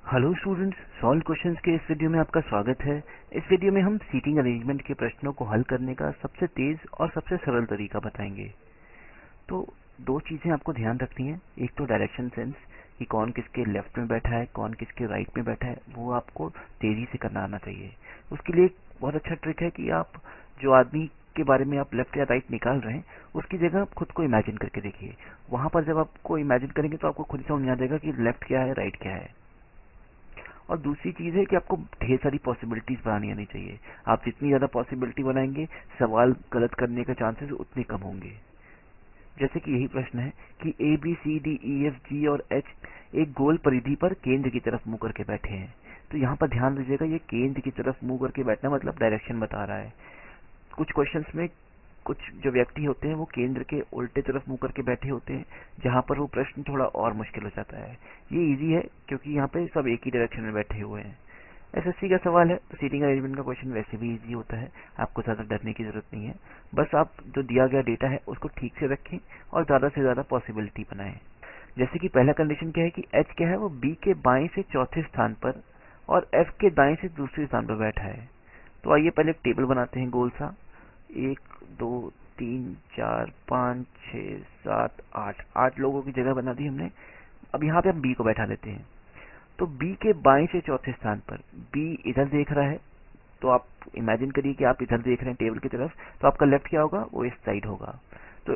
Hello students, solve questions के इस video में आपका स्वागत है। इस वीडियो में हम सीटिंग अरेंजमेंट के प्रश्नों को हल करने का सबसे तेज और सबसे सरल तरीका बताएंगे। तो दो चीजें आपको ध्यान रखनी है। एक तो डायरेक्शन सेंस कि कौन किसके लेफ्ट में बैठा है, कौन किसके राइट में बैठा है, वो आपको तेजी से करना आना चाहिए। उसके लिए एक बहुत अच्छा ट्रिक है कि आप जो आदमी के बारे में आप लेफ्ट या राइट निकाल रहे हैं उसकी जगह आप खुद को इमेजिन करके देखिए। वहां पर जब आपको इमेजिन करेंगे तो आपको खुद समझ में आ जाएगा कि लेफ्ट क्या है, राइट क्या है। और दूसरी चीज है कि आपको ढेर सारी पॉसिबिलिटीज बनानी आनी चाहिए। आप जितनी ज्यादा पॉसिबिलिटी बनाएंगे, सवाल गलत करने के चांसेस उतने कम होंगे। जैसे कि यही प्रश्न है कि A B C D E F G और एच एक गोल परिधि पर केंद्र की तरफ मुंह करके बैठे हैं। तो यहाँ पर ध्यान दीजिएगा, ये केंद्र की तरफ मुंह करके बैठना मतलब डायरेक्शन बता रहा है। कुछ क्वेश्चंस में कुछ जो व्यक्ति होते हैं वो केंद्र के उल्टे तरफ मुंह करके बैठे होते हैं, जहां पर वो प्रश्न थोड़ा और मुश्किल हो जाता है। ये इजी है क्योंकि यहाँ पे सब एक ही डायरेक्शन में बैठे हुए हैं। एसएससी का सवाल है तो सीटिंग अरेंजमेंट का क्वेश्चन वैसे भी इजी होता है, आपको ज्यादा डरने की जरूरत नहीं है। बस आप जो दिया गया डेटा है उसको ठीक से रखें और ज्यादा से ज्यादा पॉसिबिलिटी बनाएं। जैसे कि पहला कंडीशन क्या है कि एच क्या है, वो बी के बाएं से चौथे स्थान पर और एफ के दाएं से दूसरे स्थान पर बैठा है। तो आइए पहले एक टेबल बनाते हैं गोल सा। 1 2 3 4 5 6 7 8 8 लोगों की जगह बना दी हमने। अब यहाँ पे हम बी को बैठा देते हैं। तो बी के बाएं से चौथे स्थान पर बी इधर देख रहा है। तो आप इमेजिन करिए कि आप इधर देख रहे हैं टेबल की तरफ, तो आपका लेफ्ट क्या होगा, वो इस साइड होगा। तो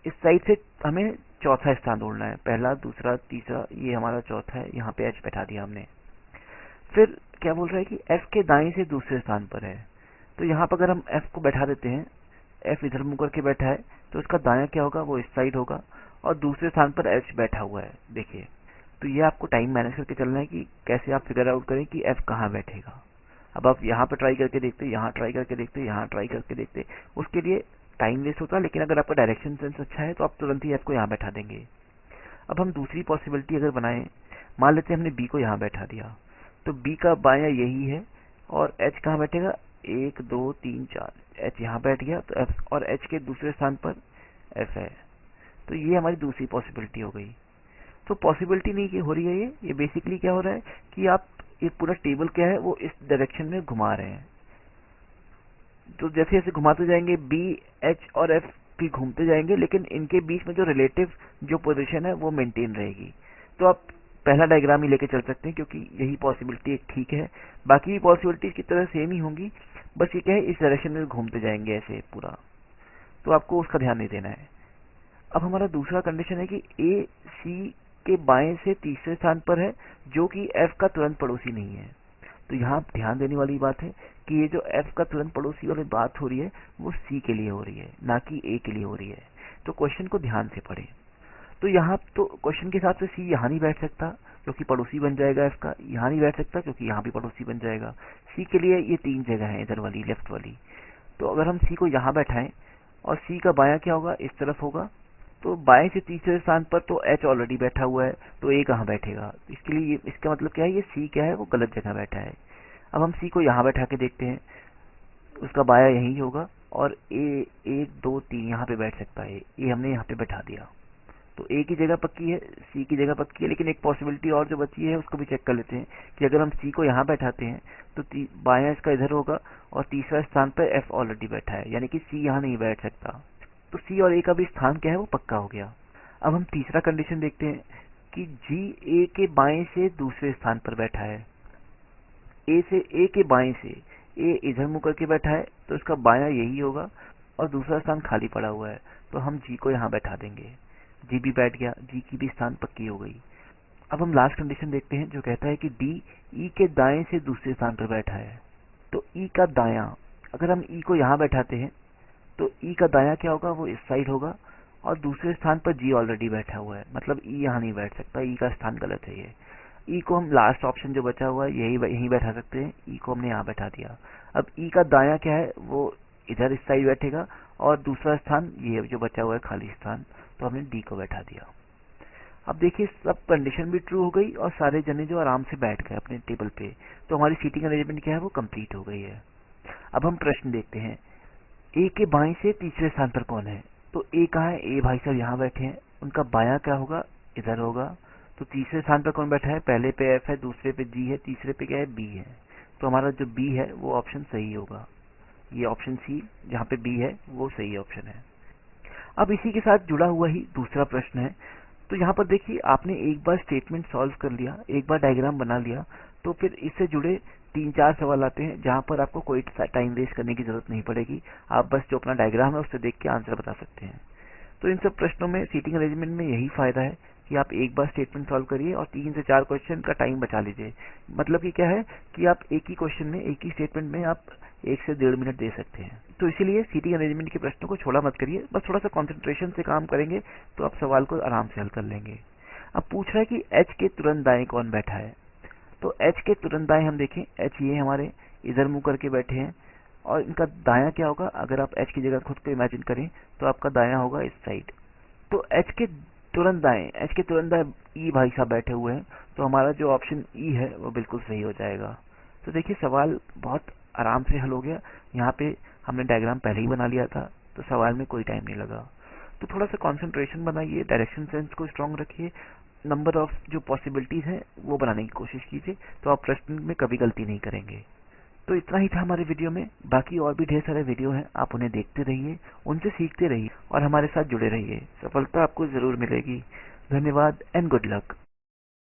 इस साइड से हमें चौथा स्थान ढूंढना है। पहला, दूसरा, तीसरा, ये हमारा चौथा है। यहाँ पे एच बैठा दिया हमने। फिर क्या बोल रहा है कि एफ के दाएं से दूसरे स्थान पर है। तो यहाँ पर अगर हम एफ को बैठा देते हैं, एफ इधर मुंह करके बैठा है, तो उसका दायां क्या होगा, वो इस साइड होगा और दूसरे स्थान पर एच बैठा हुआ है। देखिए, तो ये आपको टाइम मैनेज करके चलना है कि कैसे आप फिगर आउट करें कि एफ कहाँ बैठेगा। अब आप यहाँ पे ट्राई करके देखते, यहाँ ट्राई करके देखते, यहाँ ट्राई करके देखते, उसके लिए टाइम वेस्ट होता है। लेकिन अगर आपका डायरेक्शन सेंस अच्छा है तो आप तुरंत ही एफ को यहाँ बैठा देंगे। अब हम दूसरी पॉसिबिलिटी अगर बनाएं, मान लेते हैं हमने बी को यहाँ बैठा दिया, तो बी का बायां यही है और एच कहाँ बैठेगा, 1 2 3 4, एच यहाँ बैठ गया। तो एफ और एच के दूसरे स्थान पर एफ है। तो ये हमारी दूसरी पॉसिबिलिटी हो गई। तो पॉसिबिलिटी नहीं की हो रही है, ये बेसिकली क्या हो रहा है कि आप ये पूरा टेबल क्या है वो इस डायरेक्शन में घुमा रहे हैं। तो जैसे जैसे घुमाते जाएंगे बी, एच और एफ भी घूमते जाएंगे, लेकिन इनके बीच में जो रिलेटिव जो पोजीशन है वो मेंटेन रहेगी। तो आप पहला डायग्राम ही लेके चल सकते हैं क्योंकि यही पॉसिबिलिटी एक ठीक है। बाकी भी पॉसिबिलिटीज की तरह सेम ही होंगी, बस ये क्या है, इस डायरेक्शन में घूमते जाएंगे ऐसे पूरा। तो आपको उसका ध्यान नहीं देना है। अब हमारा दूसरा कंडीशन है कि ए सी के बाएं से तीसरे स्थान पर है, जो कि एफ का तुरंत पड़ोसी नहीं है। तो यहाँ ध्यान देने वाली बात है कि ये जो एफ का तुरंत पड़ोसी वाली बात हो रही है वो सी के लिए हो रही है, ना कि ए के लिए हो रही है। तो क्वेश्चन को ध्यान से पढ़ें। तो यहाँ तो क्वेश्चन के हिसाब से सी यहाँ नहीं बैठ सकता क्योंकि पड़ोसी बन जाएगा एफ का, यहाँ नहीं बैठ सकता क्योंकि यहाँ भी पड़ोसी बन जाएगा। सी के लिए ये तीन जगह है, इधर वाली, लेफ्ट वाली। तो अगर हम सी को यहाँ बैठाएं और सी का बायां क्या होगा, इस तरफ होगा, तो बाएं से तीसरे स्थान पर तो एच ऑलरेडी बैठा हुआ है, तो ए कहाँ बैठेगा। इसके लिए इसका मतलब क्या है, ये सी क्या है, वो गलत जगह बैठा है। अब हम सी को यहाँ बैठा के देखते हैं, उसका बाया यही होगा और ए 1 2 3 यहाँ पे बैठ सकता है। ए हमने यहाँ पे बैठा दिया, तो ए की जगह पक्की है, सी की जगह पक्की है। लेकिन एक पॉसिबिलिटी और जो बची है उसको भी चेक कर लेते हैं कि अगर हम सी को यहाँ बैठाते हैं तो बायां इसका इधर होगा और तीसरा स्थान पर एफ ऑलरेडी बैठा है, यानी कि सी यहाँ नहीं बैठ सकता। तो सी और ए का भी स्थान क्या है, वो पक्का हो गया। अब हम तीसरा कंडीशन देखते हैं कि जी ए के बाएं से दूसरे स्थान पर बैठा है। ए के बाएं से, ए इधर मुंह करके बैठा है तो इसका बायां यही होगा और दूसरा स्थान खाली पड़ा हुआ है, तो हम जी को यहाँ बैठा देंगे। जी भी बैठ गया, जी की भी स्थान पक्की हो गई। अब हम लास्ट कंडीशन देखते हैं जो कहता है कि डी ई के दाएं से दूसरे स्थान पर बैठा है। तो ई का दायां, अगर हम ई को यहाँ बैठाते हैं तो ई का दायां क्या होगा, वो इस साइड होगा और दूसरे स्थान पर जी ऑलरेडी बैठा हुआ है, मतलब ई यहाँ नहीं बैठ सकता, ई का स्थान गलत है। ये ई को हम लास्ट ऑप्शन जो बचा हुआ है यही बैठा सकते हैं, ई को हमने यहाँ बैठा दिया। अब ई का दायां क्या है, वो इधर इस साइड बैठेगा और दूसरा स्थान ये जो बचा हुआ है खाली स्थान, तो हमने डी को बैठा दिया। अब देखिए सब कंडीशन भी ट्रू हो गई और सारे जने जो आराम से बैठ गए अपने टेबल पे, तो हमारी सीटिंग अरेंजमेंट क्या है, वो कंप्लीट हो गई है। अब हम प्रश्न देखते हैं, ए के बाएं से तीसरे स्थान पर कौन है। तो ए कहाँ है, ए भाई साहब यहाँ बैठे हैं, उनका बायां क्या होगा, इधर होगा। तो तीसरे स्थान पर कौन बैठा है? पहले पे एफ है, दूसरे पे जी है, तीसरे पे क्या है? बी है। तो हमारा जो बी है वो ऑप्शन सही होगा। ये ऑप्शन सी जहाँ पे बी है वो सही ऑप्शन है। अब इसी के साथ जुड़ा हुआ ही दूसरा प्रश्न है। तो यहाँ पर देखिए, आपने एक बार स्टेटमेंट सॉल्व कर लिया, एक बार डायग्राम बना लिया, तो फिर इससे जुड़े 3-4 सवाल आते हैं जहाँ पर आपको कोई टाइम वेस्ट करने की जरूरत नहीं पड़ेगी। आप बस जो अपना डायग्राम है उससे देख के आंसर बता सकते हैं। तो इन सब प्रश्नों में सीटिंग अरेंजमेंट में यही फायदा है कि आप एक बार स्टेटमेंट सॉल्व करिए और 3 से 4 क्वेश्चन का टाइम बचा लीजिए। मतलब कि क्या है कि आप एक ही क्वेश्चन में, एक ही स्टेटमेंट में आप 1 से 1.5 मिनट दे सकते हैं। तो इसीलिए सीटिंग अरेंजमेंट के प्रश्नों को छोड़ा मत करिए, बस थोड़ा सा कॉन्सेंट्रेशन से काम करेंगे तो आप सवाल को आराम से हल कर लेंगे। अब पूछ रहा है कि एच के तुरंत दाएं कौन बैठा है। तो एच के तुरंत दाएं हम देखें, एच ये हमारे इधर मुंह करके बैठे हैं और इनका दायां क्या होगा? अगर आप एच की जगह खुद को इमेजिन करें तो आपका दायां होगा इस साइड। तो एच के तुरंत दाएं ई भाई साहब बैठे हुए हैं, तो हमारा जो ऑप्शन ई है वो बिल्कुल सही हो जाएगा। तो देखिए, सवाल बहुत आराम से हल हो गया। यहाँ पे हमने डायग्राम पहले ही बना लिया था, तो सवाल में कोई टाइम नहीं लगा। तो थोड़ा सा कंसंट्रेशन बनाइए, डायरेक्शन सेंस को स्ट्रांग रखिए, नंबर ऑफ जो पॉसिबिलिटीज हैं वो बनाने की कोशिश कीजिए, तो आप प्रश्न में कभी गलती नहीं करेंगे। तो इतना ही था हमारे वीडियो में। बाकी और भी ढेर सारे वीडियो हैं, आप उन्हें देखते रहिए, उनसे सीखते रहिए और हमारे साथ जुड़े रहिए। सफलता आपको जरूर मिलेगी। धन्यवाद एंड गुड लक।